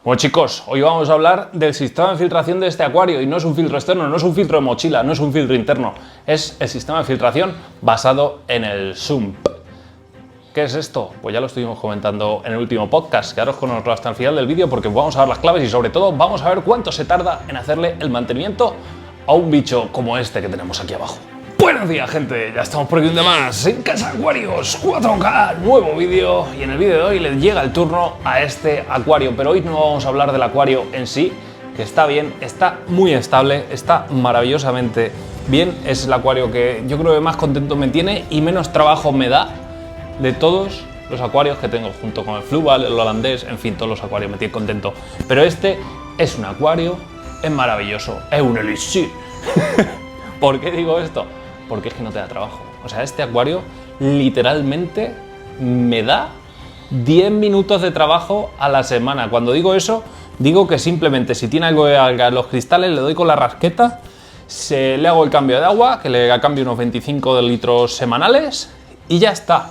Bueno chicos, hoy vamos a hablar del sistema de filtración de este acuario y no es un filtro externo, no es un filtro de mochila, no es un filtro interno, es el sistema de filtración basado en el sump. ¿Qué es esto? Pues ya lo estuvimos comentando en el último podcast, quedaros con nosotros hasta el final del vídeo porque vamos a ver las claves y sobre todo vamos a ver cuánto se tarda en hacerle el mantenimiento a un bicho como este que tenemos aquí abajo. Buenos días gente, ya estamos por aquí un día más en Casa Acuarios 4K, nuevo vídeo, y en el vídeo de hoy le llega el turno a este acuario, pero hoy no vamos a hablar del acuario en sí, que está bien, está muy estable, está maravillosamente bien, es el acuario que yo creo que más contento me tiene y menos trabajo me da de todos los acuarios que tengo, junto con el Fluval, el holandés, en fin, todos los acuarios me tienen contento, pero este es un acuario, es maravilloso, es un elixir. ¿Por qué digo esto? Porque es que no te da trabajo. O sea, este acuario literalmente me da 10 minutos de trabajo a la semana. Cuando digo eso, digo que simplemente si tiene algo en los cristales, le doy con la rasqueta, le hago el cambio de agua, que le cambio unos 25 litros semanales y ya está.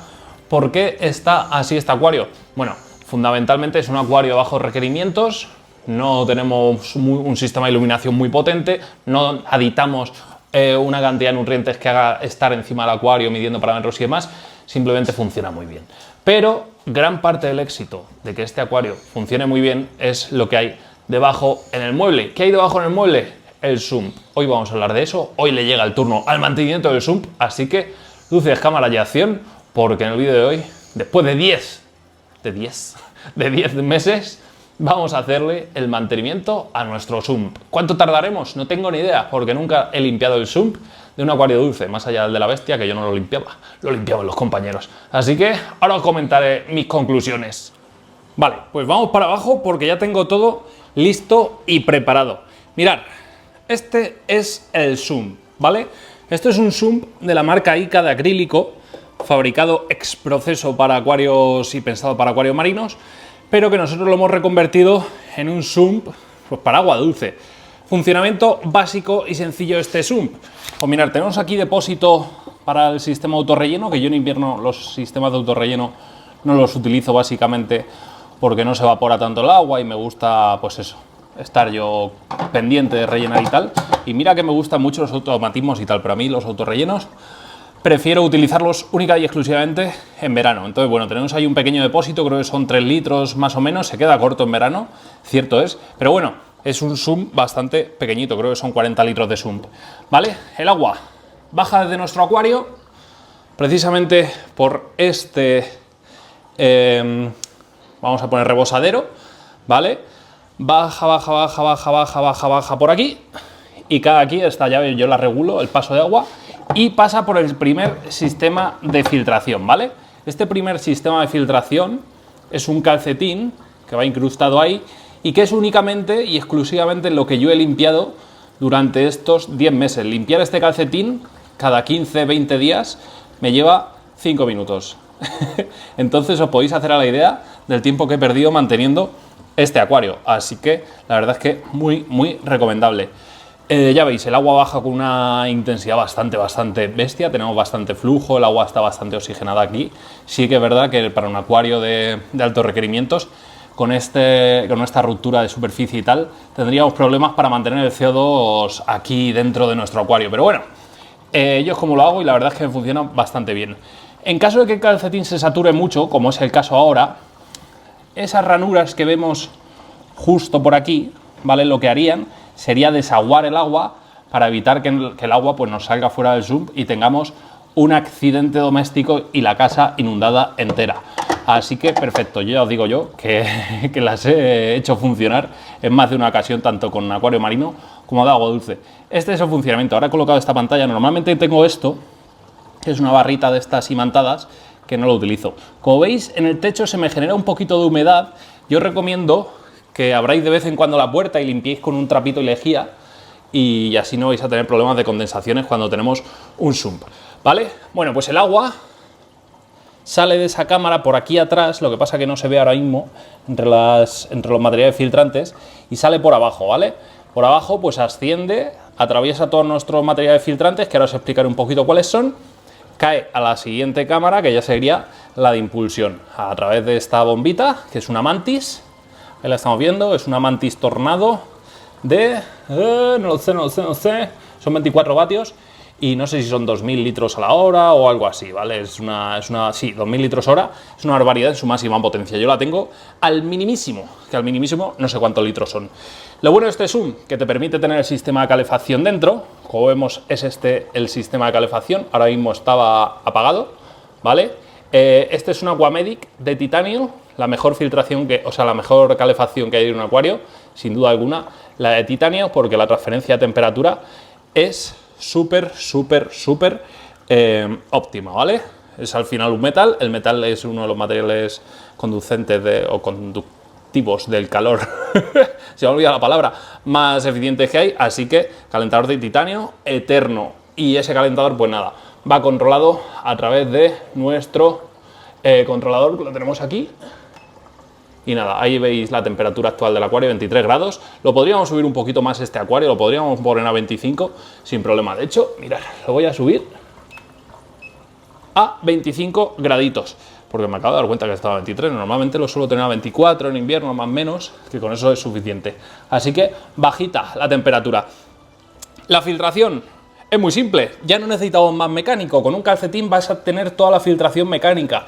¿Por qué está así este acuario? Bueno, fundamentalmente es un acuario bajo requerimientos, no tenemos un sistema de iluminación muy potente, no aditamos una cantidad de nutrientes que haga estar encima del acuario midiendo parámetros y demás, simplemente funciona muy bien. Pero gran parte del éxito de que este acuario funcione muy bien es lo que hay debajo en el mueble. ¿Qué hay debajo en el mueble? El sump. Hoy vamos a hablar de eso, hoy le llega el turno al mantenimiento del sump, así que luces, cámara y acción, porque en el vídeo de hoy, después de 10 meses, vamos a hacerle el mantenimiento a nuestro sump. ¿Cuánto tardaremos? No tengo ni idea, porque nunca he limpiado el sump de un acuario dulce, más allá del de la bestia, que yo no lo limpiaban los compañeros. Así que ahora os comentaré mis conclusiones. Vale, pues vamos para abajo porque ya tengo todo listo y preparado. Mirad, este es el sump, ¿vale? Esto es un sump de la marca ICA de acrílico, fabricado ex proceso para acuarios y pensado para acuarios marinos, pero que nosotros lo hemos reconvertido en un sump pues, para agua dulce. Funcionamiento básico y sencillo de este sump. Pues mirad, tenemos aquí depósito para el sistema de autorrelleno, que yo en invierno los sistemas de autorrelleno no los utilizo básicamente porque no se evapora tanto el agua y me gusta, pues eso, estar yo pendiente de rellenar y tal. Y mira que me gustan mucho los automatismos y tal, pero a mí los autorrellenos prefiero utilizarlos única y exclusivamente en verano. Entonces, bueno, tenemos ahí un pequeño depósito, creo que son 3 litros más o menos, se queda corto en verano, cierto es, pero bueno, es un sump bastante pequeñito, creo que son 40 litros de sump, ¿vale? El agua baja desde nuestro acuario, precisamente por este, vamos a poner rebosadero, ¿vale? Baja por aquí, y cada aquí, esta llave yo la regulo, el paso de agua, y pasa por el primer sistema de filtración, ¿vale? Este primer sistema de filtración es un calcetín que va incrustado ahí y que es únicamente y exclusivamente lo que yo he limpiado durante estos 10 meses. Limpiar este calcetín cada 15-20 días me lleva 5 minutos. Entonces os podéis hacer a la idea del tiempo que he perdido manteniendo este acuario. Así que la verdad es que muy recomendable. Ya veis, el agua baja con una intensidad bastante bestia, tenemos bastante flujo, el agua está bastante oxigenada aquí. Sí que es verdad que para un acuario de altos requerimientos, con esta ruptura de superficie y tal, tendríamos problemas para mantener el CO2 aquí dentro de nuestro acuario. Pero bueno, yo es como lo hago y la verdad es que me funciona bastante bien. En caso de que el calcetín se sature mucho, como es el caso ahora, esas ranuras que vemos justo por aquí, ¿vale? Lo que harían sería desaguar el agua para evitar que el agua pues, nos salga fuera del sump y tengamos un accidente doméstico y la casa inundada entera. Así que perfecto, yo ya os digo yo que las he hecho funcionar en más de una ocasión, tanto con acuario marino como de agua dulce. Este es el funcionamiento. Ahora he colocado esta pantalla, normalmente tengo esto, que es una barrita de estas imantadas, que no lo utilizo. Como veis, en el techo se me genera un poquito de humedad. Yo os recomiendo que abráis de vez en cuando la puerta y limpiéis con un trapito y lejía y así no vais a tener problemas de condensaciones cuando tenemos un sump, ¿vale? Bueno, pues el agua sale de esa cámara por aquí atrás, lo que pasa que no se ve ahora mismo entre los materiales filtrantes, y sale por abajo, ¿vale? Por abajo pues asciende, atraviesa todos nuestros materiales filtrantes, que ahora os explicaré un poquito cuáles son, cae a la siguiente cámara, que ya sería la de impulsión, a través de esta bombita, que es una mantis. ahí la estamos viendo, es una Mantis Tornado de, no lo sé, son 24 vatios y no sé si son 2000 litros a la hora o algo así, ¿vale? Sí, 2000 litros hora, es una barbaridad en su máxima potencia. Yo la tengo al minimísimo, que al minimísimo no sé cuántos litros son. Lo bueno de este Zoom, que te permite tener el sistema de calefacción dentro. Como vemos, es este el sistema de calefacción, ahora mismo estaba apagado, ¿vale? Este es un Aquamedic de titanio, la mejor filtración la mejor calefacción que hay en un acuario, sin duda alguna, la de titanio, porque la transferencia de temperatura es súper óptima, ¿vale? Es al final un metal, el metal es uno de los materiales conducentes o conductivos del calor, se me ha olvidado la palabra, más eficientes que hay, así que calentador de titanio eterno, y ese calentador pues nada, va controlado a través de nuestro controlador, que lo tenemos aquí. Y nada, ahí veis la temperatura actual del acuario, 23 grados. Lo podríamos subir un poquito más este acuario, lo podríamos poner a 25 sin problema. De hecho, mirad, lo voy a subir a 25 graditos, porque me acabo de dar cuenta que estaba a 23. Normalmente lo suelo tener a 24 en invierno, más o menos, que con eso es suficiente. Así que bajita la temperatura. La filtración es muy simple, ya no necesitamos más mecánico. Con un calcetín vas a tener toda la filtración mecánica.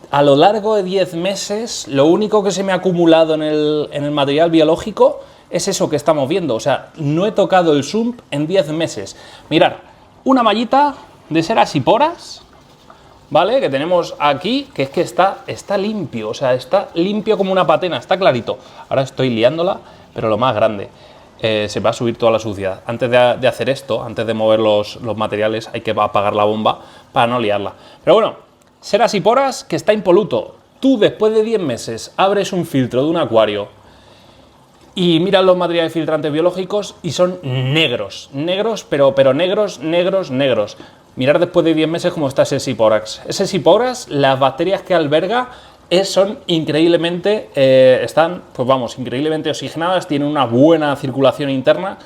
A lo largo de 10 meses, lo único que se me ha acumulado en el material biológico es eso que estamos viendo. O sea, no he tocado el Sump en 10 meses. Mirad, una mallita de ceras y poras, ¿vale? Que tenemos aquí, que es que está limpio. O sea, está limpio como una patena, está clarito. Ahora estoy liándola, pero lo más grande. Se va a subir toda la suciedad. Antes de hacer esto, antes de mover los materiales, hay que apagar la bomba para no liarla. Pero bueno, ceras y poras que está impoluto. Tú después de 10 meses abres un filtro de un acuario y miras los materiales filtrantes biológicos y son negros, pero negros. Mirar después de 10 meses cómo está ese Siporax. Ese Siporax, las bacterias que alberga son increíblemente, increíblemente oxigenadas, tienen una buena circulación interna,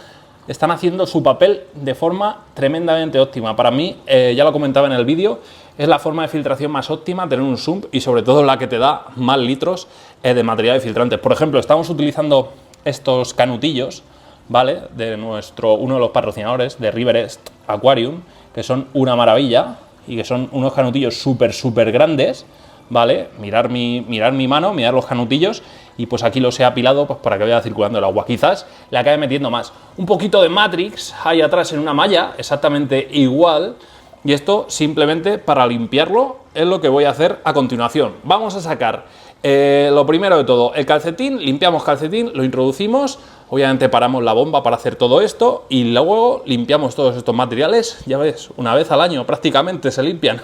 están haciendo su papel de forma tremendamente óptima. Para mí, ya lo comentaba en el vídeo, es la forma de filtración más óptima tener un Sump y sobre todo la que te da más litros de material de filtrantes. Por ejemplo, estamos utilizando estos canutillos, ¿vale? De uno de los patrocinadores de Riverest Aquarium, que son una maravilla y que son unos canutillos súper grandes, ¿vale? Mirar mi mano, mirar los canutillos y pues aquí los he apilado pues para que vaya circulando el agua. Quizás le acabe metiendo más. Un poquito de Matrix ahí atrás en una malla, exactamente igual. Y esto simplemente para limpiarlo es lo que voy a hacer a continuación. Vamos a sacar lo primero de todo, el calcetín, limpiamos calcetín, lo introducimos, obviamente paramos la bomba para hacer todo esto y luego limpiamos todos estos materiales, ya ves, una vez al año prácticamente se limpian,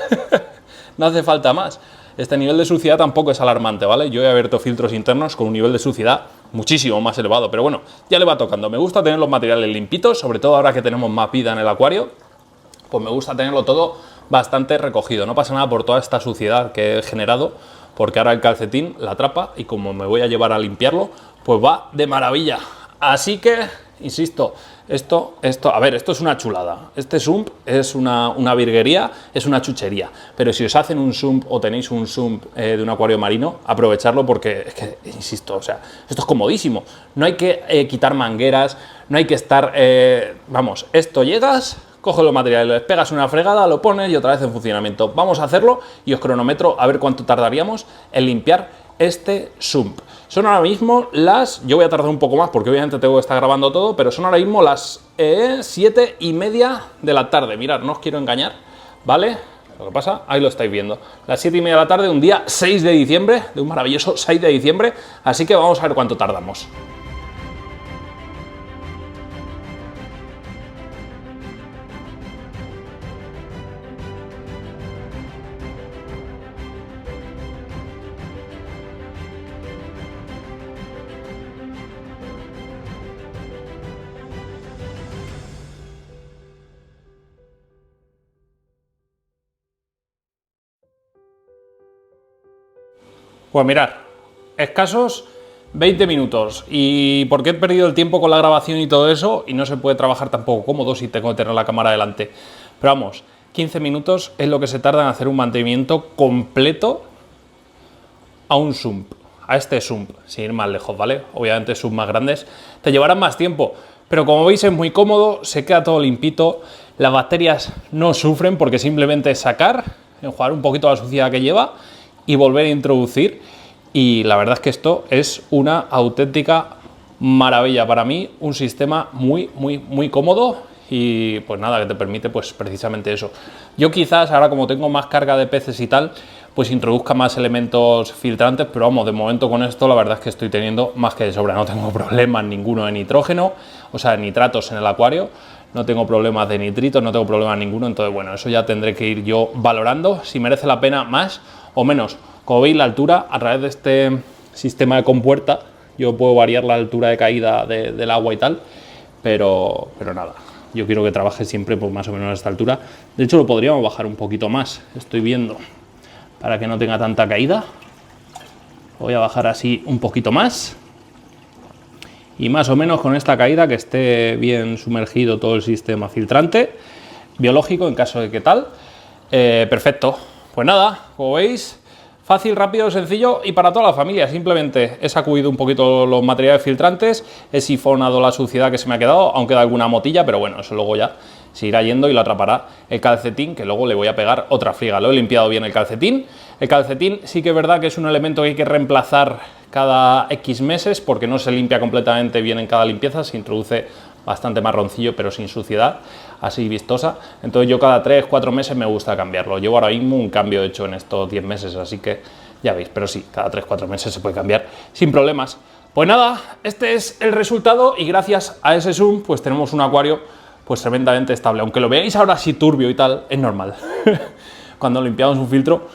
no hace falta más. Este nivel de suciedad tampoco es alarmante, ¿vale? Yo he abierto filtros internos con un nivel de suciedad muchísimo más elevado, pero bueno, ya le va tocando. Me gusta tener los materiales limpitos, sobre todo ahora que tenemos más vida en el acuario, pues me gusta tenerlo todo bastante recogido. No pasa nada por toda esta suciedad que he generado, porque ahora el calcetín la atrapa y como me voy a llevar a limpiarlo, pues va de maravilla. Así que, insisto, esto es una chulada. Este Sump es una virguería, es una chuchería. Pero si os hacen un Sump o tenéis un Sump de un acuario marino, aprovecharlo porque, es que, insisto, o sea, esto es comodísimo. No hay que quitar mangueras, no hay que estar... esto llegas... Coges los materiales, pegas una fregada, lo pones y otra vez en funcionamiento. Vamos a hacerlo y os cronometro a ver cuánto tardaríamos en limpiar este Sump. Son ahora mismo yo voy a tardar un poco más porque obviamente tengo que estar grabando todo, pero son ahora mismo las 7:30 de la tarde. Mirad, no os quiero engañar, ¿vale? Lo que pasa, ahí lo estáis viendo. Las 7:30 de la tarde, un día 6 de diciembre, de un maravilloso 6 de diciembre, así que vamos a ver cuánto tardamos. Pues mirad, escasos 20 minutos. ¿Y por qué he perdido el tiempo con la grabación y todo eso? Y no se puede trabajar tampoco cómodo si tengo que tener la cámara delante. Pero vamos, 15 minutos es lo que se tarda en hacer un mantenimiento completo a un Sump. a este sump, sin ir más lejos, ¿vale? Obviamente sump más grandes te llevarán más tiempo, pero como veis es muy cómodo, se queda todo limpito, las bacterias no sufren porque simplemente es sacar, enjuagar un poquito la suciedad que lleva y volver a introducir, y la verdad es que esto es una auténtica maravilla para mí, un sistema muy cómodo y pues nada, que te permite pues precisamente eso. Yo quizás ahora, como tengo más carga de peces y tal, pues introduzca más elementos filtrantes, pero vamos, de momento con esto la verdad es que estoy teniendo más que de sobra, no tengo problemas ninguno de nitrógeno, o sea, nitratos en el acuario, no tengo problemas de nitritos, no tengo problemas ninguno, entonces bueno, eso ya tendré que ir yo valorando si merece la pena más o menos. Como veis, la altura a través de este sistema de compuerta, yo puedo variar la altura de caída del agua y tal, pero nada. Yo quiero que trabaje siempre por más o menos a esta altura. De hecho, lo podríamos bajar un poquito más, estoy viendo, para que no tenga tanta caída. Voy a bajar así un poquito más. Y más o menos con esta caída, que esté bien sumergido todo el sistema filtrante biológico, en caso de que tal. Perfecto. Pues nada, como veis, fácil, rápido, sencillo y para toda la familia. Simplemente he sacudido un poquito los materiales filtrantes, he sifonado la suciedad que se me ha quedado, aunque da alguna motilla, pero bueno, eso luego ya se irá yendo y lo atrapará el calcetín, que luego le voy a pegar otra friega. Lo he limpiado bien el calcetín. El calcetín sí que es verdad que es un elemento que hay que reemplazar cada X meses porque no se limpia completamente bien en cada limpieza, se introduce bastante marroncillo pero sin suciedad, así vistosa. Entonces yo cada 3-4 meses me gusta cambiarlo. Llevo ahora mismo un cambio hecho en estos 10 meses, así que ya veis, pero sí, cada 3-4 meses se puede cambiar sin problemas. Pues nada, este es el resultado y gracias a ese zoom pues tenemos un acuario pues tremendamente estable. Aunque lo veáis ahora así turbio y tal, es normal. Cuando limpiamos un filtro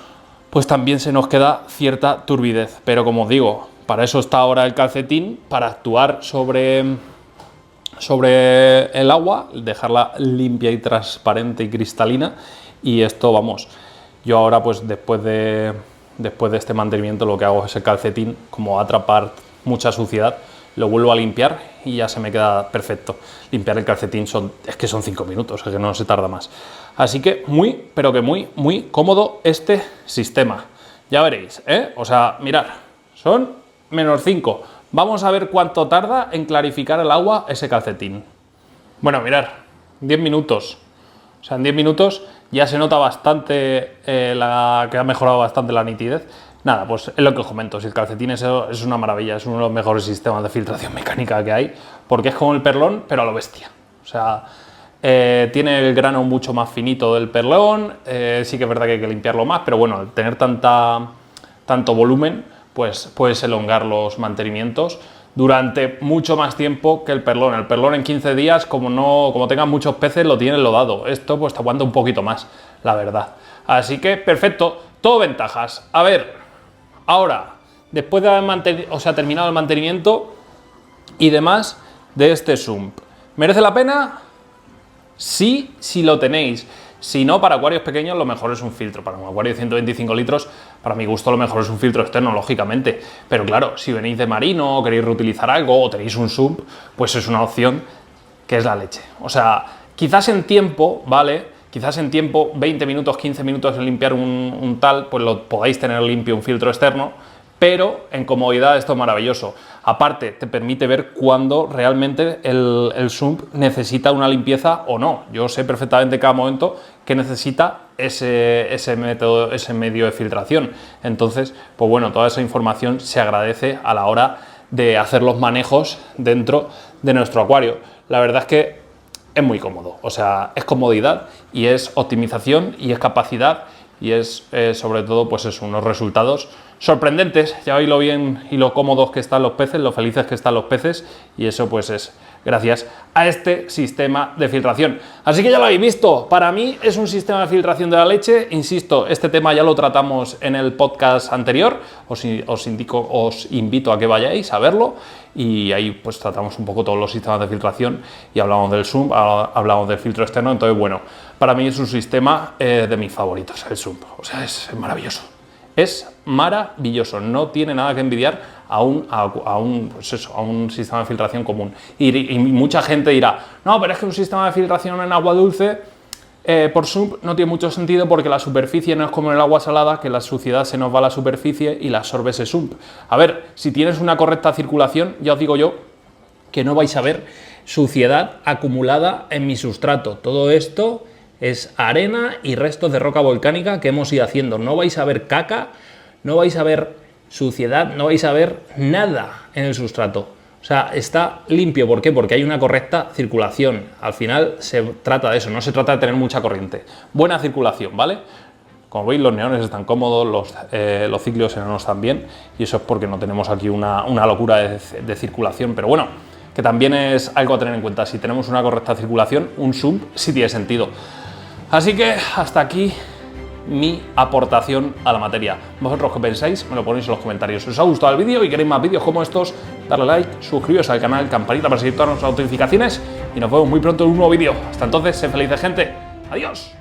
pues también se nos queda cierta turbidez, pero como os digo, para eso está ahora el calcetín, para actuar sobre el agua, dejarla limpia y transparente y cristalina. Y esto, vamos, yo ahora pues después de este mantenimiento lo que hago es el calcetín, como atrapar mucha suciedad, lo vuelvo a limpiar y ya se me queda perfecto. Limpiar el calcetín es que son 5 minutos, es que no se tarda más. Así que pero que muy cómodo este sistema. Ya veréis, ¿eh? O sea, mirad, son -5. Vamos a ver cuánto tarda en clarificar el agua ese calcetín. Bueno, mirad, 10 minutos. O sea, en 10 minutos ya se nota bastante que ha mejorado bastante la nitidez. Nada, pues es lo que os comento, si el calcetín es una maravilla, es uno de los mejores sistemas de filtración mecánica que hay, porque es como el perlón, pero a lo bestia. O sea, tiene el grano mucho más finito del perlón, sí que es verdad que hay que limpiarlo más, pero bueno, al tener tanto volumen, pues puedes elongar los mantenimientos durante mucho más tiempo que el perlón. El perlón en 15 días, como tengan muchos peces, lo tiene enlodado. Esto pues te aguanta un poquito más, la verdad. Así que perfecto, todo ventajas. A ver, ahora, después de haber terminado el mantenimiento y demás de este sump, ¿merece la pena? Sí, si lo tenéis. Si no, para acuarios pequeños lo mejor es un filtro. Para un acuario de 125 litros, para mi gusto lo mejor es un filtro externo, lógicamente. Pero claro, si venís de marino o queréis reutilizar algo o tenéis un sump, pues es una opción que es la leche. O sea, quizás en tiempo, ¿vale? Quizás en tiempo, 20 minutos, 15 minutos en limpiar un tal, pues lo podáis tener limpio un filtro externo, pero en comodidad esto es maravilloso. Aparte, te permite ver cuándo realmente el sump necesita una limpieza o no. Yo sé perfectamente cada momento que necesita ese medio de filtración. Entonces, pues bueno, toda esa información se agradece a la hora de hacer los manejos dentro de nuestro acuario. La verdad es que es muy cómodo, o sea, es comodidad y es optimización y es capacidad y es sobre todo pues eso, unos resultados sorprendentes. Ya veis lo bien y lo cómodos que están los peces, lo felices que están los peces, y eso pues es gracias a este sistema de filtración. Así que ya lo habéis visto, para mí es un sistema de filtración de la leche. Insisto, este tema ya lo tratamos en el podcast anterior, os invito a que vayáis a verlo, y ahí pues tratamos un poco todos los sistemas de filtración y hablamos del sump, hablamos del filtro externo. Entonces bueno, para mí es un sistema de mis favoritos, el sump, o sea, es maravilloso. Es maravilloso, no tiene nada que envidiar a un sistema de filtración común. Y mucha gente dirá, no, pero es que un sistema de filtración en agua dulce por sump no tiene mucho sentido porque la superficie no es como en el agua salada, que la suciedad se nos va a la superficie y la absorbe ese sump. A ver, si tienes una correcta circulación, ya os digo yo que no vais a ver suciedad acumulada en mi sustrato. Todo esto es arena y restos de roca volcánica que hemos ido haciendo. No vais a ver caca, no vais a ver suciedad, no vais a ver nada en el sustrato. O sea, está limpio. ¿Por qué? Porque hay una correcta circulación. Al final se trata de eso, no se trata de tener mucha corriente. Buena circulación, ¿vale? Como veis, los neones están cómodos, los ciclos enanos también, y eso es porque no tenemos aquí una locura de circulación. Pero bueno, que también es algo a tener en cuenta. Si tenemos una correcta circulación, un sump sí tiene sentido. Así que hasta aquí mi aportación a la materia. ¿Vosotros qué pensáis? Me lo ponéis en los comentarios. Si os ha gustado el vídeo y queréis más vídeos como estos, darle like, suscribiros al canal, campanita para seguir todas nuestras notificaciones y nos vemos muy pronto en un nuevo vídeo. Hasta entonces, sed felices, gente. Adiós.